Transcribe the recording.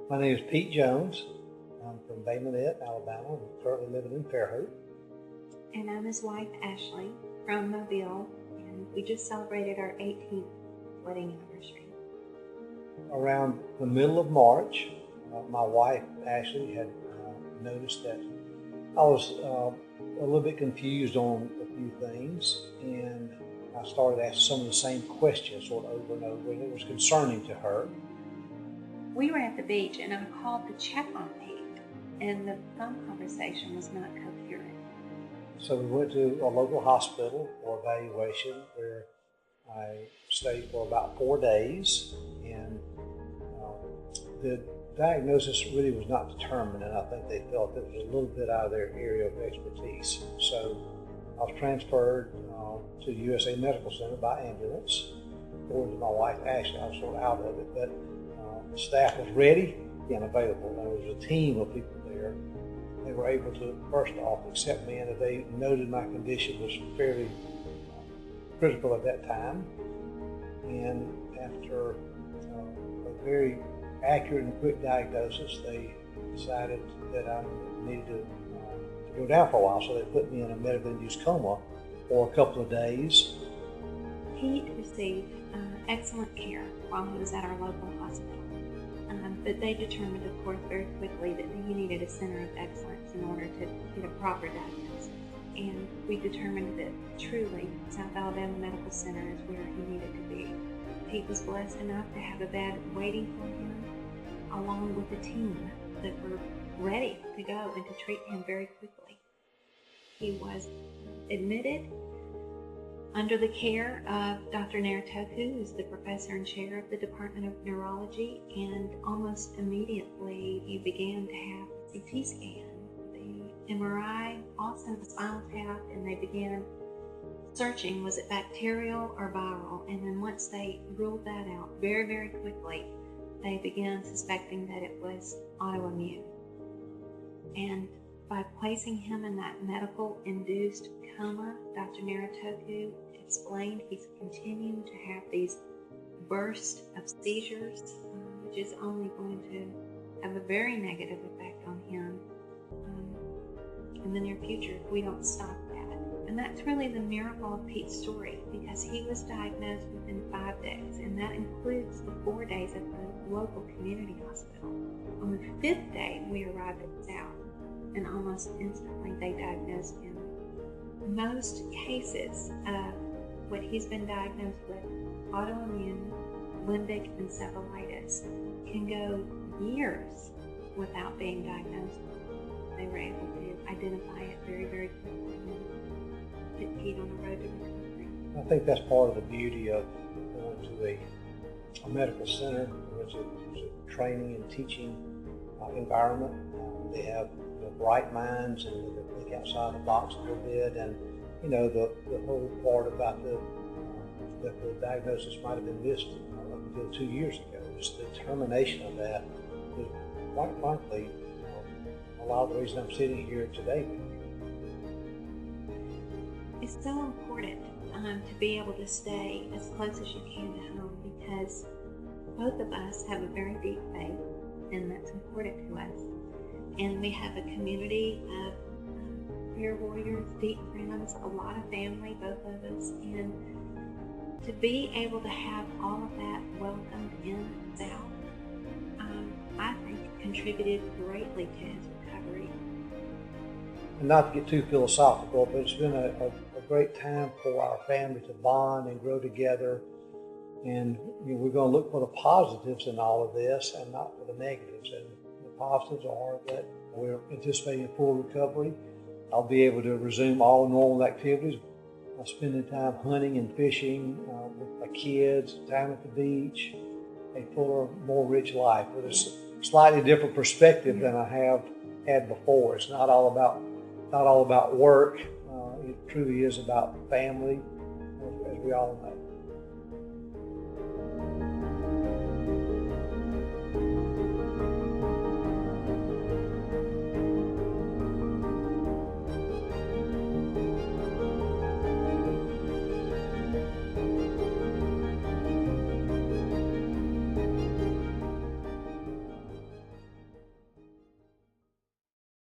My name is Pete Jones. I'm from Bay Minette, Alabama. I'm currently living in Fairhope. And I'm his wife, Ashley, from Mobile, and we just celebrated our 18th wedding anniversary. Around the middle of March, my wife, Ashley, had noticed that I was a little bit confused on a few things, and I started asking some of the same questions sort of over and over, and it was concerning to her. We were at the beach, and I called to check on Pete, and the phone conversation was not coherent. So we went to a local hospital for evaluation, where I stayed for about 4 days, and the diagnosis really was not determined, and I think they felt it was a little bit out of their area of expertise. So I was transferred to USA Medical Center by ambulance. According to my wife, Ashley, I was sort of out of it, but the staff was ready and available. There was a team of people there. They were able to, first off, accept me, and that they noted my condition was fairly critical at that time. And after a very accurate and quick diagnosis, they decided that I needed to go down for a while, so they put me in a medically induced coma for a couple of days. Pete received excellent care while he was at our local hospital, but they determined, of course, very quickly that he needed a center of excellence in order to get a proper diagnosis. And we determined that truly South Alabama Medical Center is where he needed to be. Pete was blessed enough to have a bed waiting for him, along with a team that were ready to go and to treat him very quickly. He was admitted under the care of Dr. Naritoku, who's the professor and chair of the Department of Neurology, and almost immediately he began to have a CT scan, the MRI, also the spinal tap, and they began searching, was it bacterial or viral? And then once they ruled that out very, very quickly, they began suspecting that it was autoimmune. And by placing him in that medical induced coma, Dr. Naritoku explained he's continuing to have these bursts of seizures, which is only going to have a very negative effect on him in the near future if we don't stop that. And that's really the miracle of Pete's story, because he was diagnosed within 5 days, and that includes the 4 days at the local community hospital. On the 5th day, we arrived at South, and almost instantly they diagnosed him. Most cases of what he's been diagnosed with, autoimmune limbic encephalitis, can go years without being diagnosed. They were able to identify it very, very quickly and put Pete on the road to recovery. I think that's part of the beauty of going to a medical center, which is a training and teaching environment. They have bright minds, and they can think outside the box a little bit. And the whole part about that the diagnosis might have been missed up until 2 years ago. Just the determination of that is, quite frankly, a lot of the reason I'm sitting here today. It's so important to be able to stay as close as you can to home, because both of us have a very deep faith, and that's important to us. And we have a community of prayer warriors, deep friends, a lot of family, both of us. And to be able to have all of that welcomed in South, I think contributed greatly to his recovery. And not to get too philosophical, but it's been a great time for our family to bond and grow together. And we're going to look for the positives in all of this and not for the negatives. And the positives are that we're anticipating full recovery. I'll be able to resume all normal activities, spending time hunting and fishing with my kids, time at the beach, a fuller, more rich life with a slightly different perspective than I have had before. It's not all about work. It truly is about family, as we all know.